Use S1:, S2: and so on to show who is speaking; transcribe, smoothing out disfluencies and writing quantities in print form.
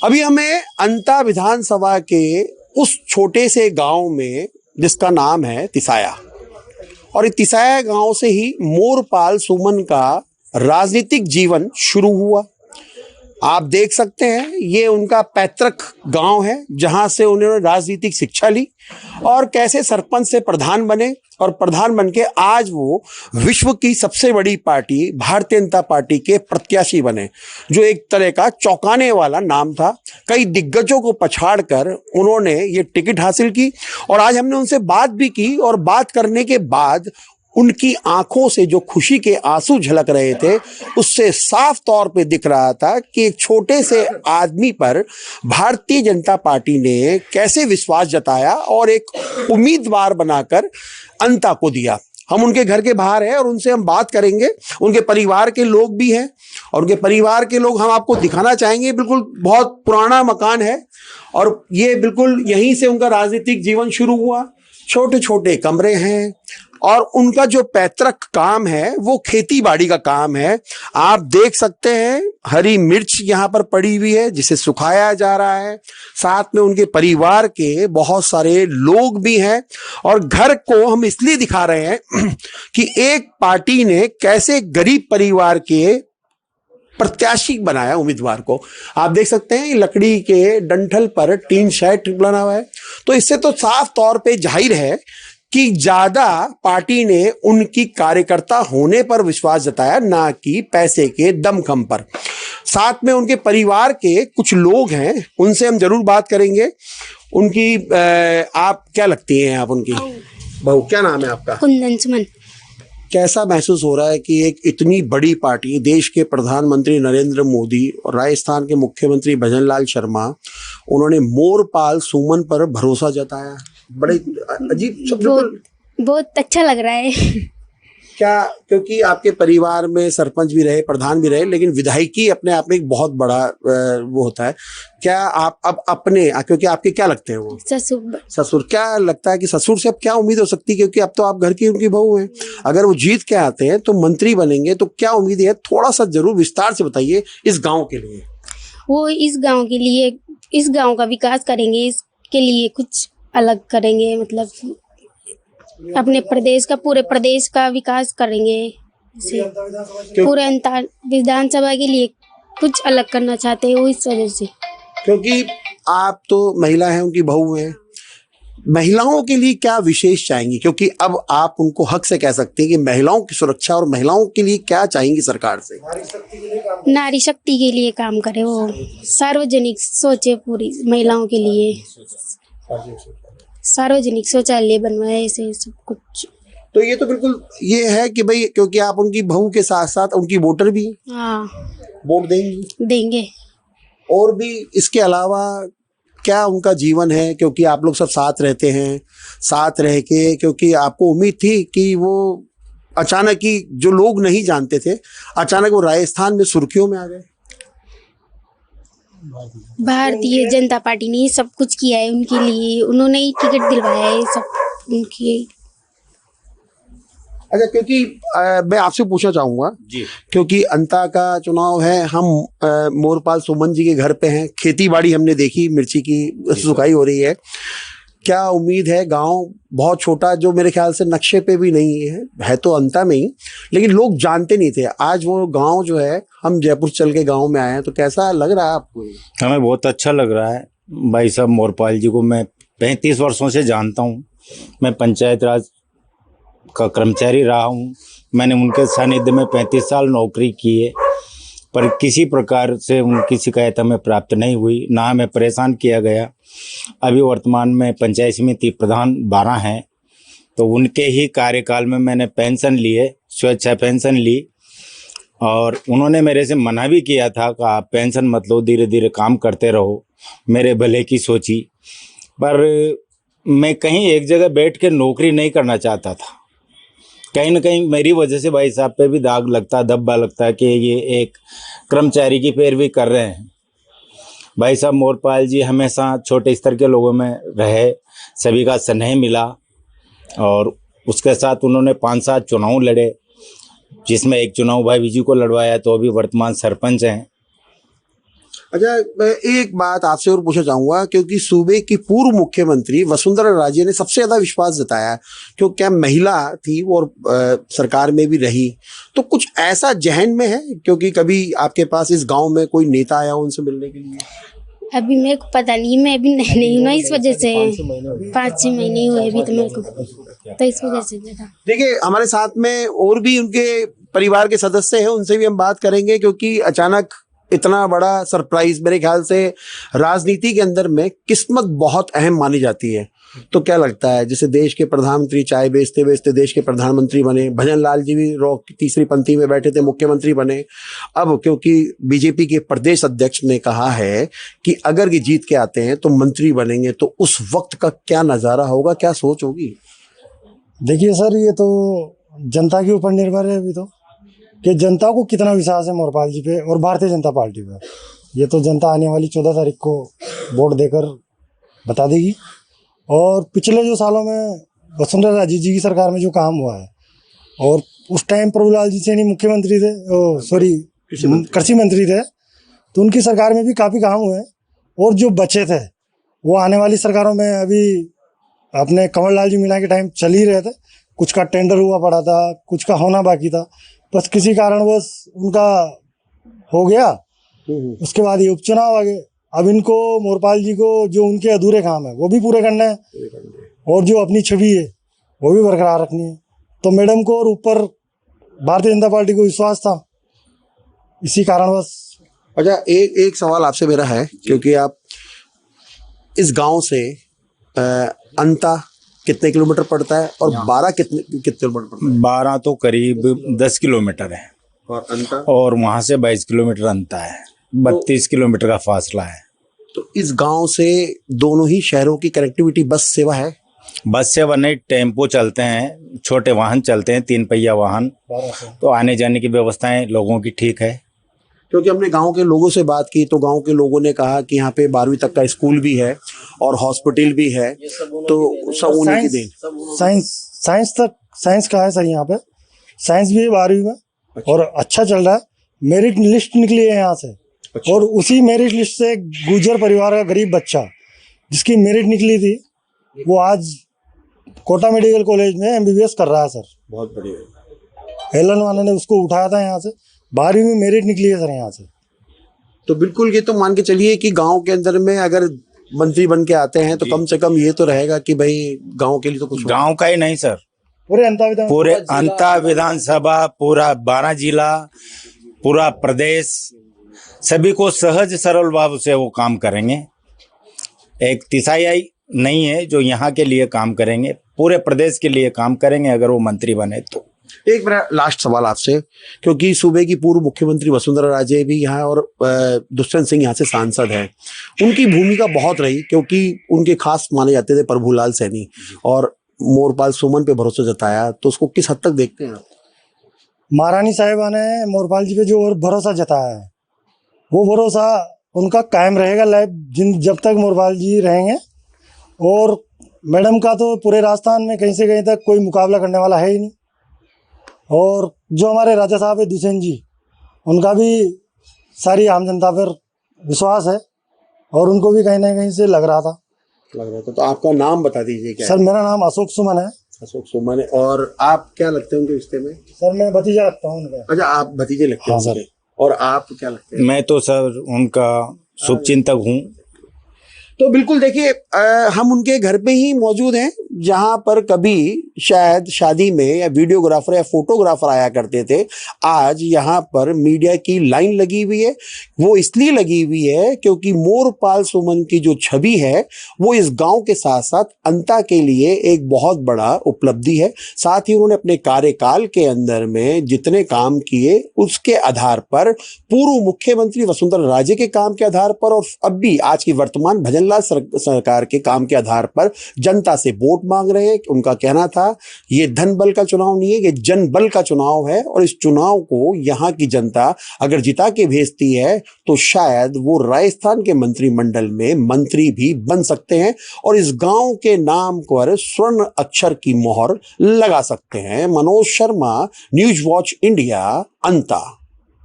S1: अभी हमें अंता विधानसभा के उस छोटे से गांव में जिसका नाम है तिसाया, और तिसाया गांव से ही मोरपाल सुमन का राजनीतिक जीवन शुरू हुआ। आप देख सकते हैं ये उनका पैतृक गांव है जहां से उन्होंने राजनीतिक शिक्षा ली और कैसे सरपंच से प्रधान बने और प्रधान बनके आज वो विश्व की सबसे बड़ी पार्टी भारतीय जनता पार्टी के प्रत्याशी बने, जो एक तरह का चौंकाने वाला नाम था। कई दिग्गजों को पछाड़कर उन्होंने ये टिकट हासिल की और आज हमने उनसे बात भी की और बात करने के बाद उनकी आंखों से जो खुशी के आंसू झलक रहे थे उससे साफ तौर पे दिख रहा था कि एक छोटे से आदमी पर भारतीय जनता पार्टी ने कैसे विश्वास जताया और एक उम्मीदवार बनाकर अंता को दिया। हम उनके घर के बाहर हैं और उनसे हम बात करेंगे। उनके परिवार के लोग भी हैं और उनके परिवार के लोग हम आपको दिखाना चाहेंगे। बिल्कुल बहुत पुराना मकान है और ये बिल्कुल यहीं से उनका राजनीतिक जीवन शुरू हुआ। छोटे छोटे कमरे हैं और उनका जो पैतृक काम है वो खेती बाड़ी का काम है। आप देख सकते हैं हरी मिर्च यहाँ पर पड़ी हुई है जिसे सुखाया जा रहा है। साथ में उनके परिवार के बहुत सारे लोग भी हैं और घर को हम इसलिए दिखा रहे हैं कि एक पार्टी ने कैसे गरीब परिवार के प्रत्याशी बनाया उम्मीदवार को। आप देख सकते हैं लकड़ी के डंठल पर टीन शेड बना हुआ है, तो इससे तो साफ तौर पे जाहिर है कि ज्यादा पार्टी ने उनकी कार्यकर्ता होने पर विश्वास जताया, ना कि पैसे के दमखम पर। साथ में उनके परिवार के कुछ लोग हैं, उनसे हम जरूर बात करेंगे। उनकी आप क्या लगती हैं? आप उनकी बहू, क्या नाम है आपका?
S2: कुंदन सुमन।
S1: कैसा महसूस हो रहा है कि एक इतनी बड़ी पार्टी, देश के प्रधानमंत्री नरेंद्र मोदी और राजस्थान के मुख्यमंत्री भजनलाल शर्मा, उन्होंने मोरपाल सुमन पर भरोसा जताया? बड़े अजीब शब्द।
S2: बहुत अच्छा लग रहा है।
S1: क्या? क्योंकि आपके परिवार में सरपंच भी रहे, प्रधान भी रहे, लेकिन विधायकी अपने आप में एक बहुत बड़ा वो होता है। क्या आप अब अपने, क्योंकि आपके क्या लगते हैं वो? ससुर। क्या लगता है कि ससुर से अब क्या उम्मीद हो सकती है? क्योंकि अब तो आप घर की उनकी बहू हैं। अगर वो जीत के आते हैं तो मंत्री बनेंगे तो क्या उम्मीद है? थोड़ा सा जरूर विस्तार से बताइए इस गाँव के लिए।
S2: वो इस गाँव के लिए, इस गाँव का विकास करेंगे, इसके लिए कुछ अलग करेंगे, मतलब अपने प्रदेश का, पूरे प्रदेश का विकास करेंगे। पूरे विधानसभा के लिए कुछ अलग करना चाहते हैं वो, इस वजह से।
S1: क्योंकि आप तो महिला हैं, उनकी बहू हैं, महिलाओं के लिए क्या विशेष चाहेंगी? क्योंकि अब आप उनको हक से कह सकते हैं कि महिलाओं की सुरक्षा और महिलाओं के लिए क्या चाहेंगी सरकार से?
S2: नारी शक्ति के लिए काम करे, वो सार्वजनिक सोचे, पूरी महिलाओं के लिए सार्वजनिक शौचालय बनवाए, ऐसे सब कुछ।
S1: तो ये तो बिल्कुल ये है कि भाई, क्योंकि आप उनकी बहू के साथ साथ उनकी वोटर भी।
S2: हाँ,
S1: वोट देंगे। और भी इसके अलावा क्या उनका जीवन है? क्योंकि आप लोग सब साथ रहते हैं, साथ रह के, क्योंकि आपको उम्मीद थी कि वो अचानक ही, जो लोग नहीं जानते थे, अचानक वो राजस्थान में सुर्खियों में आ गए।
S2: भारतीय जनता पार्टी ने सब कुछ किया है उनके लिए, उन्होंने ही टिकट दिलवाया है, सब उनकी।
S1: अच्छा, क्योंकि मैं आपसे पूछना चाहूंगा जी, क्योंकि अंता का चुनाव है, हम मोरपाल सुमन जी के घर पे हैं, खेती बाड़ी हमने देखी, मिर्ची की सुखाई हो रही है। क्या उम्मीद है? गांव बहुत छोटा, जो मेरे ख्याल से नक्शे पे भी नहीं है तो अंता में ही, लेकिन लोग जानते नहीं थे। आज वो गांव जो है, हम जयपुर चल के गांव में आए हैं, तो कैसा लग रहा है आपको?
S3: हमें बहुत अच्छा लग रहा है। भाई साहब मोरपाल जी को मैं 35 वर्षों से जानता हूँ। मैं पंचायत राज का कर्मचारी रहा हूँ। मैंने उनके सानिध्य में 35 साल नौकरी की है, पर किसी प्रकार से उनकी शिकायत हमें प्राप्त नहीं हुई, ना हमें परेशान किया गया। अभी वर्तमान में पंचायत समिति प्रधान 12 हैं, तो उनके ही कार्यकाल में मैंने पेंशन ली है, स्वेच्छा पेंशन ली, और उन्होंने मेरे से मना भी किया था कि आप पेंशन मत लो, धीरे धीरे काम करते रहो, मेरे भले की सोची। पर मैं कहीं एक जगह बैठ के नौकरी नहीं करना चाहता था। कहीं ना कहीं मेरी वजह से भाई साहब पे भी दाग लगता, धब्बा लगता कि ये एक कर्मचारी की पैरवी कर रहे हैं। भाई साहब मोरपाल जी हमेशा छोटे स्तर के लोगों में रहे, सभी का स्नेह मिला, और उसके साथ उन्होंने 5-7 चुनाव लड़े, जिसमें एक चुनाव भाई जी को लड़वाया, तो अभी वर्तमान सरपंच हैं।
S1: अच्छा, मैं एक बात आपसे और पूछना चाहूंगा, क्योंकि सूबे की पूर्व मुख्यमंत्री वसुंधरा राजे ने सबसे ज्यादा विश्वास जताया, क्योंकि क्या महिला थी वो और सरकार में भी रही, तो कुछ ऐसा जहन में है? क्योंकि कभी आपके पास इस गांव में कोई नेता आया उनसे मिलने के लिए?
S2: अभी मेरे को पता नहीं, मैं अभी नहीं हूँ ना, इस वजह से 5-6 महीने हुए अभी तो मेरे को, तो इस वजह से ज़्यादा।
S1: देखिए, हमारे साथ में और भी उनके परिवार के सदस्य हैं, उनसे भी हम बात करेंगे, क्योंकि अचानक इतना बड़ा सरप्राइज, मेरे ख्याल से राजनीति के अंदर में किस्मत बहुत अहम मानी जाती है। तो क्या लगता है, जैसे देश के प्रधानमंत्री चाय बेचते बेचते देश के प्रधानमंत्री बने, भजन लाल जी भी तीसरी पंक्ति में बैठे थे, मुख्यमंत्री बने। अब क्योंकि बीजेपी के प्रदेश अध्यक्ष ने कहा है कि अगर ये जीत के आते हैं तो मंत्री बनेंगे, तो उस वक्त का क्या नजारा होगा, क्या सोच होगी?
S4: देखिए सर, ये तो जनता के ऊपर निर्भर है अभी तो, कि जनता को कितना विश्वास है मोरपाल जी पे और भारतीय जनता पार्टी पे। ये तो जनता आने वाली 14 तारीख को वोट देकर बता देगी। और पिछले जो सालों में वसुंधरा राजे जी की सरकार में जो काम हुआ है, और उस टाइम प्रभुलाल जी सैनी मुख्यमंत्री थे, कृषि मंत्री थे, तो उनकी सरकार में भी काफ़ी काम हुए। और जो बचे थे वो आने वाली सरकारों में, अभी अपने कंवर लाल जी मीणा के टाइम चल ही रहे थे, कुछ का टेंडर हुआ पड़ा था, कुछ का होना बाकी था, बस किसी कारणवश उनका हो गया। उसके बाद ये उपचुनाव आ गए। अब इनको, मोरपाल जी को, जो उनके अधूरे काम है वो भी पूरे करने हैं, और जो अपनी छवि है वो भी बरकरार रखनी है। तो मैडम को और ऊपर भारतीय जनता पार्टी को विश्वास था, इसी कारणवश।
S1: अच्छा, एक सवाल आपसे मेरा है, क्योंकि आप इस गांव से अंता कितने किलोमीटर पड़ता है, और 12 कितने किलोमीटर पड़ता है?
S3: 12 तो करीब 10 किलोमीटर है,
S1: और अंता,
S3: और वहाँ से 22 किलोमीटर अंतर है, 32 किलोमीटर का फासला है।
S1: तो इस गांव से दोनों ही शहरों की कनेक्टिविटी बस सेवा है?
S3: बस सेवा नहीं, टेम्पो चलते हैं, छोटे वाहन चलते हैं, 3 पहिया वाहन, तो आने जाने की व्यवस्थाएं लोगों की ठीक है।
S1: क्योंकि हमने गांव के लोगों से बात की, तो गांव के लोगों ने कहा कि यहाँ पे 12वीं तक का स्कूल भी है और हॉस्पिटल भी है, तो सब उन्हीं की देन।
S4: साइंस का है सर, यहाँ पे साइंस भी है 12वीं में। अच्छा। और अच्छा चल रहा है। मेरिट लिस्ट निकली है यहाँ से। अच्छा। और उसी मेरिट लिस्ट से गुर्जर परिवार का गरीब बच्चा जिसकी मेरिट निकली थी, वो आज कोटा मेडिकल कॉलेज में MBBS कर रहा है सर।
S1: बहुत बढ़िया।
S4: एलन वाले ने उसको उठाया था यहाँ से, 12वीं में मेरिट निकली है सर यहाँ से।
S1: तो बिल्कुल, ये तो मान के चलिए कि गांव के अंदर में अगर मंत्री बन के आते हैं तो कम से कम ये तो रहेगा कि भाई गांव के लिए तो कुछ।
S3: गांव का ही नहीं सर,
S4: पूरे
S3: अंता विधानसभा, पूरा 12 जिला, पूरा प्रदेश, सभी को सहज सरल भाव से वो काम करेंगे। एक तिसाई नहीं है जो यहाँ के लिए काम करेंगे, पूरे प्रदेश के लिए काम करेंगे अगर वो मंत्री बने तो।
S1: एक मेरा लास्ट सवाल आपसे, क्योंकि सूबे की पूर्व मुख्यमंत्री वसुंधरा राजे भी यहाँ और दुष्यंत सिंह यहाँ से सांसद हैं, उनकी भूमिका बहुत रही, क्योंकि उनके खास माने जाते थे प्रभुलाल सैनी, और मोरपाल सुमन पे भरोसा जताया, तो उसको किस हद तक देखते हैं आप?
S4: महारानी साहिबा ने मोरपाल जी पे जो और भरोसा जताया है, वो भरोसा उनका कायम रहेगा जब तक मोरपाल जी रहेंगे। और मैडम का तो पूरे राजस्थान में कहीं से कहीं तक कोई मुकाबला करने वाला है ही नहीं। और जो हमारे राजा साहब है दुष्यंत जी, उनका भी सारी आम जनता पर विश्वास है, और उनको भी कहीं ना कहीं से लग रहा था।
S1: तो आपका नाम बता दीजिए क्या?
S4: सर मेरा नाम अशोक सुमन है।
S1: अशोक सुमन है। और आप क्या लगते हैं उनके रिश्ते में?
S4: सर मैं भतीजा लगता हूँ उनका।
S1: अच्छा, आप भतीजे लगते हैं?
S4: हाँ सर।
S1: और आप क्या लगते हैं?
S3: मैं तो सर उनका शुभचिंतक हूँ।
S1: तो बिल्कुल देखिए, हम उनके घर पे ही मौजूद हैं, जहां पर कभी शायद शादी में या वीडियोग्राफर या फोटोग्राफर आया करते थे। आज यहाँ पर मीडिया की लाइन लगी हुई है। वो इसलिए लगी हुई है क्योंकि मोरपाल सुमन की जो छवि है वो इस गांव के साथ साथ अंता के लिए एक बहुत बड़ा उपलब्धि है। साथ ही उन्होंने अपने कार्यकाल के अंदर में जितने काम किए उसके आधार पर, पूर्व मुख्यमंत्री वसुंधरा राजे के काम के आधार पर, और अब भी आज की वर्तमान भजन लाल सरकार के काम के आधार पर जनता से वोट मांग रहे हैं। उनका कहना था ये धन बल का चुनाव नहीं है, ये जन बल का चुनाव है, और इस चुनाव को यहाँ की जनता अगर जिता के भेजती है तो शायद वो राजस्थान के मंत्रिमंडल में मंत्री भी बन सकते हैं और इस गांव के नाम पर स्वर्ण अक्षर की मोहर लगा सकते हैं। Manoj Sharma, news watch India, अंता।